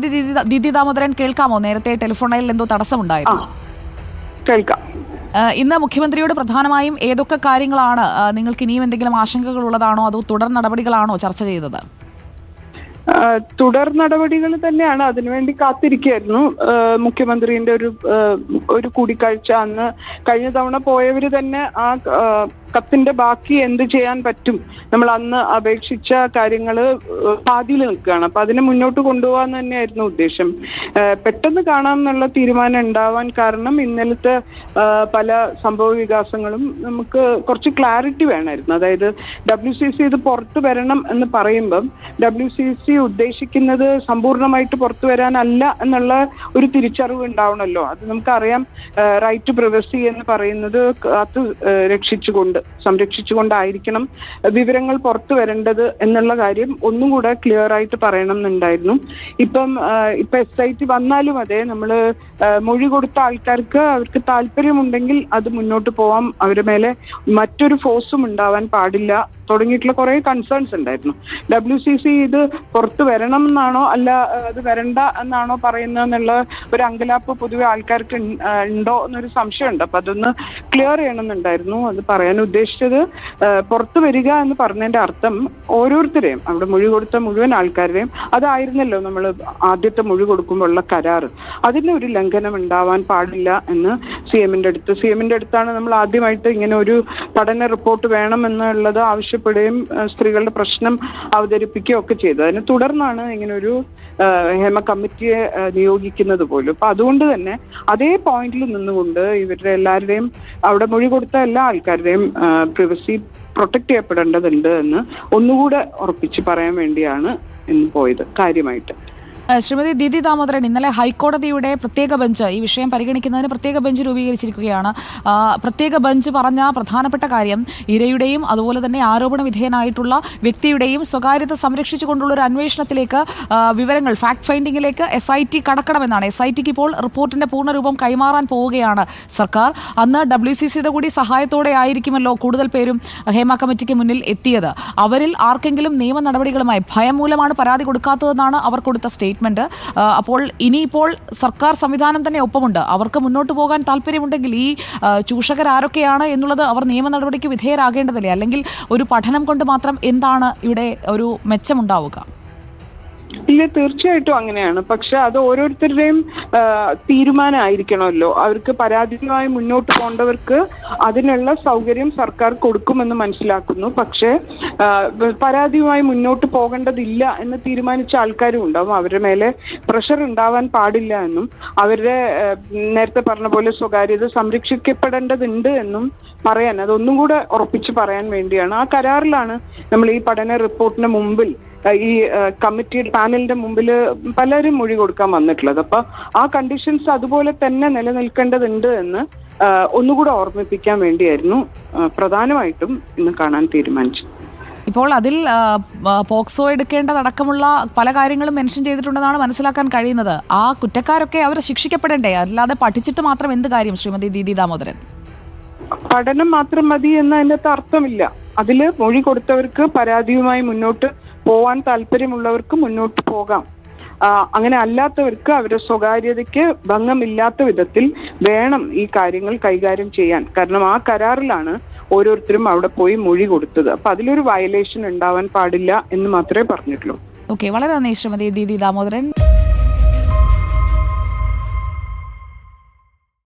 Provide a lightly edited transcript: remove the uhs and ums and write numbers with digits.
ദിതി ദാമോദരൻ, കേൾക്കാമോ? നേരത്തെ ടെലിഫോണിൽ എന്തോ തടസ്സമുണ്ടായിരുന്നു. കേൾക്കാം. ഇന്ന് മുഖ്യമന്ത്രിയോട് പ്രധാനമായും ഏതൊക്കെ കാര്യങ്ങളാണ് നിങ്ങൾക്ക് ഇനിയും എന്തെങ്കിലും ആശങ്കകൾ ഉള്ളതാണോ അതോ തുടർ നടപടികളാണോ ചർച്ച ചെയ്തത്? തുടർ നടപടികൾ തന്നെയാണ്. അതിനുവേണ്ടി കാത്തിരിക്കുകയായിരുന്നു. മുഖ്യമന്ത്രിന്റെ ഒരു കൂടിക്കാഴ്ച അന്ന് കഴിഞ്ഞ തവണ പോയവര് തന്നെ ആ കത്തിന്റെ ബാക്കി എന്ത് ചെയ്യാൻ പറ്റും, നമ്മൾ അന്ന് അപേക്ഷിച്ച കാര്യങ്ങള് പാതിയിൽ നിൽക്കുകയാണ്. അപ്പൊ അതിനെ മുന്നോട്ട് കൊണ്ടുപോകാൻ തന്നെയായിരുന്നു ഉദ്ദേശം. പെട്ടെന്ന് കാണാമെന്നുള്ള തീരുമാനം ഉണ്ടാവാൻ കാരണം ഇന്നലത്തെ പല സംഭവ വികാസങ്ങളും നമുക്ക് കുറച്ച് ക്ലാരിറ്റി വേണമായിരുന്നു. അതായത് WCC ഇത് പുറത്തു വരണം എന്ന് പറയുമ്പം WCC ഉദ്ദേശിക്കുന്നത് സമ്പൂർണ്ണമായിട്ട് പുറത്തു വരാനല്ല എന്നുള്ള ഒരു തിരിച്ചറിവ് ഉണ്ടാവണമല്ലോ. അത് നമുക്കറിയാം. റൈറ്റ് ടു പ്രൈവസി എന്ന് പറയുന്നത് അത് സംരക്ഷിച്ചുകൊണ്ടായിരിക്കണം വിവരങ്ങൾ പുറത്തു വരേണ്ടത് എന്നുള്ള കാര്യം ഒന്നും കൂടെ ക്ലിയർ ആയിട്ട് പറയണം എന്നുണ്ടായിരുന്നു. ഇപ്പൊ SIT വന്നാലും അതെ, നമ്മൾ മൊഴി കൊടുത്ത ആൾക്കാർക്ക് അവർക്ക് താല്പര്യമുണ്ടെങ്കിൽ അത് മുന്നോട്ട് പോവാം. അവരുടെ മേലെ മറ്റൊരു ഫോഴ്സും ഉണ്ടാവാൻ പാടില്ല തുടങ്ങിയിട്ടുള്ള കുറെ കൺസേൺസ് ഉണ്ടായിരുന്നു. WCC ഇത് പുറത്തു വരണം എന്നാണോ അല്ല അത് വരണ്ട എന്നാണോ പറയുന്നതെന്നുള്ള ഒരു അങ്കലാപ്പ് പൊതുവെ ആൾക്കാർക്ക് ഉണ്ടോ എന്നൊരു സംശയമുണ്ട്. അപ്പൊ അതൊന്ന് ക്ലിയർ ചെയ്യണമെന്നുണ്ടായിരുന്നു. അത് പറയാൻ ഉദ്ദേശിച്ചത്, പുറത്തു വരിക എന്ന് പറഞ്ഞതിന്റെ അർത്ഥം ഓരോരുത്തരെയും അവിടെ മൊഴി കൊടുത്ത മുഴുവൻ ആൾക്കാരുടെയും അതായിരുന്നല്ലോ നമ്മൾ ആദ്യത്തെ മൊഴി കൊടുക്കുമ്പോഴുള്ള കരാറ്. അതിന് ഒരു ലംഘനം ഉണ്ടാവാൻ പാടില്ല എന്ന് CMന്റെ അടുത്താണ് നമ്മൾ ആദ്യമായിട്ട് ഇങ്ങനെ ഒരു പഠന റിപ്പോർട്ട് വേണം എന്നുള്ളത് ആവശ്യപ്പെടുകയും സ്ത്രീകളുടെ പ്രശ്നം അവതരിപ്പിക്കുകയും ഒക്കെ ചെയ്തു. അതിനെ തുടർന്നാണ് ഇങ്ങനെ ഒരു ഹേമ കമ്മിറ്റിയെ നിയോഗിക്കുന്നത് പോലും. അപ്പൊ അതുകൊണ്ട് തന്നെ അതേ പോയിന്റിൽ നിന്നുകൊണ്ട് ഇവരുടെ എല്ലാവരുടെയും അവിടെ മൊഴി കൊടുത്ത എല്ലാ ആൾക്കാരുടെയും പ്രൈവസി പ്രൊട്ടക്ട് ചെയ്യപ്പെടേണ്ടതുണ്ട് എന്ന് ഒന്നുകൂടെ ഉറപ്പിച്ച് പറയാൻ വേണ്ടിയാണ് ഇന്ന് പോയത് കാര്യമായിട്ട്. ശ്രീമതി ദിതി ദാമോദരൻ, ഇന്നലെ ഹൈക്കോടതിയുടെ പ്രത്യേക ബെഞ്ച് ഈ വിഷയം പരിഗണിക്കുന്നതിന് പ്രത്യേക ബെഞ്ച് രൂപീകരിച്ചിരിക്കുകയാണ്. പ്രത്യേക ബെഞ്ച് പറഞ്ഞ പ്രധാനപ്പെട്ട കാര്യം ഇരയുടെയും അതുപോലെ തന്നെ ആരോപണ വിധേയനായിട്ടുള്ള വ്യക്തിയുടെയും സ്വകാര്യത സംരക്ഷിച്ചുകൊണ്ടുള്ള ഒരു അന്വേഷണത്തിലേക്ക് വിവരങ്ങൾ ഫാക്ട് ഫൈൻഡിങ്ങിലേക്ക് SIT കടക്കണമെന്നാണ്. SITക്ക് ഇപ്പോൾ റിപ്പോർട്ടിന്റെ പൂർണ്ണരൂപം കൈമാറാൻ പോവുകയാണ് സർക്കാർ. അന്ന് WCCയുടെ കൂടി സഹായത്തോടെ ആയിരിക്കുമല്ലോ കൂടുതൽ പേരും ഹേമ കമ്മിറ്റിക്ക് മുന്നിൽ എത്തിയത്. അവരിൽ ആർക്കെങ്കിലും നിയമ നടപടികളുമായി ഭയം മൂലമാണ് പരാതി കൊടുക്കാത്തതെന്നാണ് അവർ കൊടുത്ത സ്റ്റേറ്റ്മെന്റ്. അപ്പോൾ ഇനിയിപ്പോൾ സർക്കാർ സംവിധാനം തന്നെ ഒപ്പമുണ്ട്. അവർക്ക് മുന്നോട്ട് പോകാൻ താല്പര്യമുണ്ടെങ്കിൽ ഈ ചൂഷകരാരൊക്കെയാണ് എന്നുള്ളത് അവർ നിയമ നടപടിക്ക് വിധേയരാകേണ്ടതല്ലേ? അല്ലെങ്കിൽ ഒരു പഠനം കൊണ്ട് മാത്രം എന്താണ് ഇവിടെ ഒരു മെച്ചമുണ്ടാവുക? ഇല്ല, തീർച്ചയായിട്ടും അങ്ങനെയാണ്. പക്ഷെ അത് ഓരോരുത്തരുടെയും തീരുമാനമായിരിക്കണമല്ലോ. അവർക്ക് പരാതിയുമായി മുന്നോട്ട് പോകേണ്ടവർക്ക് അതിനുള്ള സൗകര്യം സർക്കാർ കൊടുക്കുമെന്ന് മനസ്സിലാക്കുന്നു. പക്ഷേ പരാതിയുമായി മുന്നോട്ട് പോകേണ്ടതില്ല എന്ന് തീരുമാനിച്ച ആൾക്കാരും ഉണ്ടാവും. അവരുടെ മേലെ പ്രഷർ ഉണ്ടാവാൻ പാടില്ല എന്നും അവരുടെ നേരത്തെ പറഞ്ഞ പോലെ സ്വകാര്യത സംരക്ഷിക്കപ്പെടേണ്ടതുണ്ട് എന്നും പറയാൻ, അതൊന്നും കൂടെ ഉറപ്പിച്ച് പറയാൻ വേണ്ടിയാണ്. ആ കരാറിലാണ് നമ്മൾ ഈ പഠന റിപ്പോർട്ടിന് മുമ്പിൽ ഈ കമ്മിറ്റി പാനലിന്റെ മുമ്പിൽ പലരും മൊഴി കൊടുക്കാൻ വന്നിട്ടുള്ളത്. അപ്പൊ ആ കണ്ടീഷൻസ് അതുപോലെ തന്നെ നിലനിൽക്കേണ്ടതുണ്ട് എന്ന് ഒന്നുകൂടെ ഓർമ്മിപ്പിക്കാൻ വേണ്ടിയായിരുന്നു പ്രധാനമായിട്ടും ഇന്ന് കാണാൻ തീരുമാനിച്ചത്. ഇപ്പോൾ അതിൽ പോക്സോ എടുക്കേണ്ടതടക്കമുള്ള പല കാര്യങ്ങളും മെൻഷൻ ചെയ്തിട്ടുണ്ടെന്നാണ് മനസ്സിലാക്കാൻ കഴിയുന്നത്. ആ കുറ്റക്കാരൊക്കെ അവർ ശിക്ഷിക്കപ്പെടണ്ടേ? അല്ലാതെ പഠിച്ചിട്ട് മാത്രം എന്ത് കാര്യം? ശ്രീമതി ദിതി ദാമോദരൻ, പഠനം മാത്രം മതി എന്ന് അതിനകത്ത് അർത്ഥമില്ല. അതിൽ മൊഴി കൊടുത്തവർക്ക് പരാതിയുമായി മുന്നോട്ട് പോവാൻ താല്പര്യമുള്ളവർക്ക് മുന്നോട്ട് പോകാം. അങ്ങനെ അല്ലാത്തവർക്ക് അവരുടെ സ്വകാര്യതയ്ക്ക് ഭംഗമില്ലാത്ത വിധത്തിൽ വേണം ഈ കാര്യങ്ങൾ കൈകാര്യം ചെയ്യാൻ. കാരണം ആ കരാറിലാണ് ഓരോരുത്തരും അവിടെ പോയി മൊഴി കൊടുത്തത്. അപ്പൊ അതിലൊരു വയലേഷൻ ഉണ്ടാവാൻ പാടില്ല എന്ന് മാത്രമേ പറഞ്ഞിട്ടുള്ളൂ. ഓക്കെ, വളരെ നന്ദി ശ്രീമതി ദിതി ദാമോദരൻ.